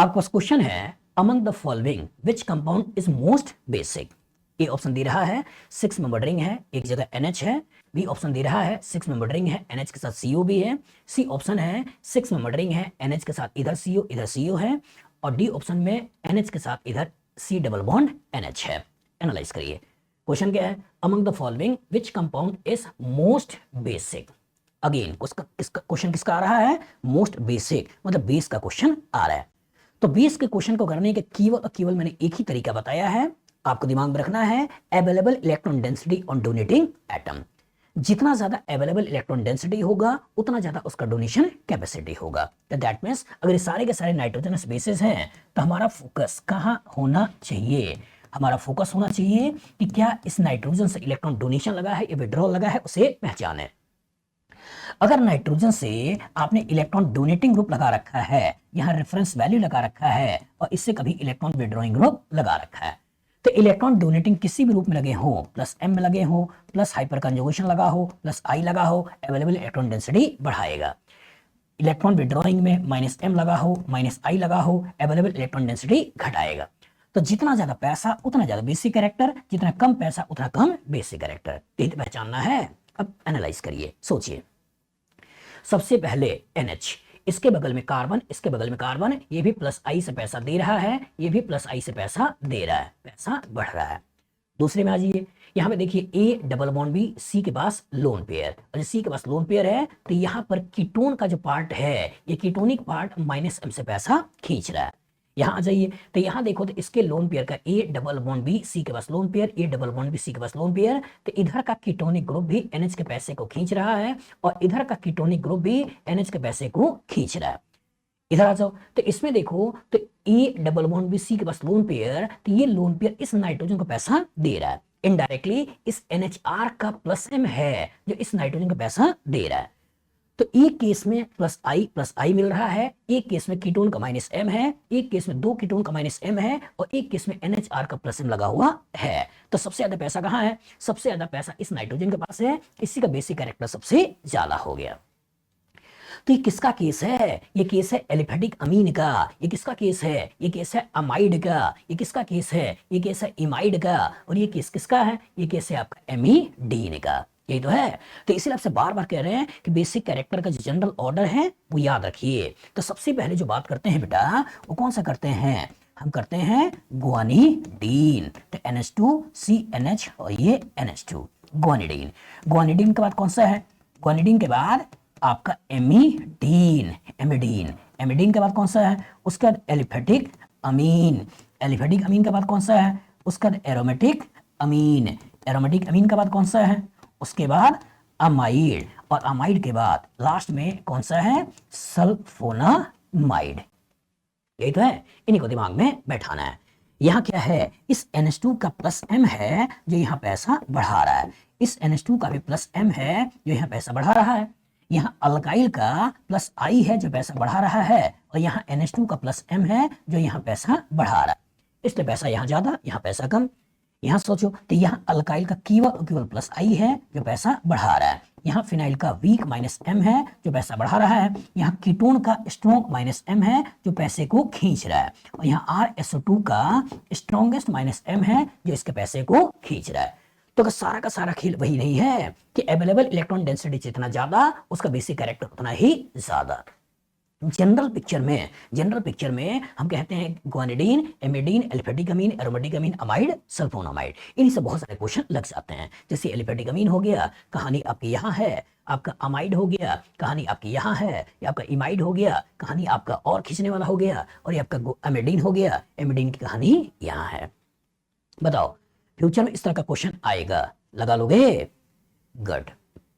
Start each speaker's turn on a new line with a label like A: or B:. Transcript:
A: आपके पास क्वेश्चन है among the following which compound is most basic. A option दे रहा है 6 मेंबर रिंग है, एक जगह NH है। बी ऑप्शन दे रहा है 6 मेंबर रिंग है, NH के साथ CO भी है। सी ऑप्शन है 6 मेंबर रिंग है, NH के साथ इधर CO है। और डी ऑप्शन में NH के साथ इधर C डबल बॉन्ड NH है। एनालाइज करिए क्वेश्चन क्या है, among the following which compound is most basic. Again question किसका आ रहा है, मोस्ट बेसिक, मतलब बेस का क्वेश्चन आ रहा है। तो बेस के क्वेश्चन को करने के केवल मैंने एक ही तरीका बताया है, आपको दिमाग में रखना है available electron density on donating atom. जितना ज्यादा अवेलेबल इलेक्ट्रॉन डेंसिटी होगा उतना ज्यादा उसका डोनेशन कैपेसिटी होगा। तो दैट मींस अगर ये सारे के सारे नाइट्रोजनस बेसेस हैं तो हमारा फोकस कहां होना चाहिए, हमारा फोकस होना चाहिए कि क्या इस नाइट्रोजन से इलेक्ट्रॉन डोनेशन लगा है या विड्रॉल लगा है, उसे पहचाने। अगर नाइट्रोजन से आपने इलेक्ट्रॉन डोनेटिंग ग्रुप लगा रखा है, यहां रेफरेंस वैल्यू लगा रखा है, और इससे कभी इलेक्ट्रॉन विड्रॉइंग ग्रुप लगा रखा है, तो इलेक्ट्रॉन डोनेटिंग किसी भी रूप में लगे हो, प्लस M में लगे हो, प्लस हाइपर कंजुगेशन लगा हो, प्लस I लगा हो, अवेलेबल इलेक्ट्रॉन डेंसिटी बढ़ाएगा। इलेक्ट्रॉन विड्रॉइंग में -M लगा हो, -I लगा हो, अवेलेबल इलेक्ट्रॉन डेंसिटी घटाएगा। तो जितना ज्यादा पैसा उतना ज्यादा बेसिक कैरेक्टर, जितना कम पैसा उतना कम बेसिक कैरेक्टर, यही पहचानना है। अब एनालाइज करिए, सोचिए। सबसे पहले NH, इसके बगल में कार्बन, इसके बगल में कार्बन, ये भी प्लस I से पैसा दे रहा है, ये भी प्लस I से पैसा दे रहा है, पैसा बढ़ रहा है। दूसरे में आ जाइए, यहां पे देखिए A double bond B, C के पास लोन पेयर, और C के पास लोन पेयर है तो यहां पर कीटोन का जो पार्ट है, ये कीटोनिक पार्ट -M से पैसा खींच रहा है। यहां आ जाइए तो यहां देखो तो इसके लोन पेयर का A double bond B, C के पास lone pair, A double bond B, C के पास लोन पेयर, तो इधर का कीटोनिक ग्रुप भी NH के पैसे को खींच रहा है और इधर का कीटोनिक ग्रुप भी NH के पैसे को खींच रहा है। इधर आ जाओ तो इसमें देखो तो A double bond B, C के पास लोन पेयर, तो ये लोन पेयर इस नाइट्रोजन को पैसा दे रहा है, इनडायरेक्टली इस NHR का प्लस M है जो इस नाइट्रोजन का पैसा दे रहा है। तो एक केस में प्लस I मिल रहा है, एक केस में कीटोन का -M है, एक केस में दो कीटोन का -M है, और एक केस में NHR का प्लस M लगा हुआ है। तो सबसे ज्यादा पैसा कहां है, सबसे ज्यादा पैसा इस नाइट्रोजन के पास है, इसी का बेसिक कैरेक्टर सबसे ज्यादा हो गया। तो ये किसका केस है, ये केस है एलिफेटिक अमीन का। ये किसका केस है, ये केस है अमाइड का। ये किसका केस है, ये केस है इमाइड का। और ये केस किसका है, ये केस है आपका एमीडीन का। यही तो है। तो इसीलिए आपसे बार बार कह रहे हैं कि बेसिक कैरेक्टर का जो जनरल ऑर्डर है वो याद रखिए। तो सबसे पहले जो बात करते हैं बेटा, वो कौन सा करते हैं, हम करते हैं ग्वानिडीन। तो NH2CNH और ये NH2, ग्वानिडीन। ग्वानिडीन के बाद कौन सा है, ग्वानिडीन के बाद आपका एमिडीन। एमिडीन, एमिडीन के बाद कौन सा है, उसका एलिफेटिक अमीन। एलिफेटिक अमीन के बाद कौन सा है, उसका एरोमेटिक अमीन। एरोमेटिक अमीन के बाद कौन सा है, उसके बाद अमाइड, और अमाइड के बाद लास्ट में कौन सा है, सल्फोनामाइड। यही तो है, इन्हीं को दिमाग में बैठाना है। यहां क्या है, इस NH2 का प्लस M है जो यहां पैसा बढ़ा रहा है, इस NH2 का भी प्लस M है जो यहां पैसा बढ़ा रहा है। यहाँ अल्काइल का प्लस I है जो पैसा बढ़ा रहा है, और यहाँ NH2 का प्लस M है जो यहाँ पैसा बढ़ा रहा है। इसलिए पैसा यहाँ ज्यादा, यहाँ पैसा कम। यहाँ सोचो तो यहाँ अल्काइल का केवल प्लस I है जो पैसा बढ़ा रहा है, यहाँ फिनाइल का वीक -M है जो पैसा बढ़ा रहा है, यहाँ कीटोन का स्ट्रॉन्ग -M है जो पैसे को खींच रहा है, और यहाँ RSO2 का स्ट्रॉन्गेस्ट -M है जो इसके पैसे को खींच रहा है। तो सारा का सारा खेल वही नहीं है कि अवेलेबल इलेक्ट्रॉन डेंसिटी जितना ज्यादा उसका बेसिक कैरेक्टर उतना ही ज्यादा। जनरल पिक्चर में हम कहते हैं ग्वानिडीन, एमिडीन, एलिफेटिक अमीन, एरोमेटिक अमीन, अमाइड, सल्फोनामाइड। इन्हीं से बहुत सारे क्वेश्चन लग जाते हैं। जैसे एलिफेटिक अमीन हो गया, कहानी आपकी यहाँ है, आपका अमाइड हो गया, कहानी आपकी यहाँ है, या आपका इमाइड हो गया, कहानी आपका और खींचने वाला हो गया, और ये आपका एमिडीन हो गया, एमिडीन की कहानी यहाँ है। बताओ फ्यूचर में इस तरह का क्वेश्चन आएगा, लगा लोगे? गुड।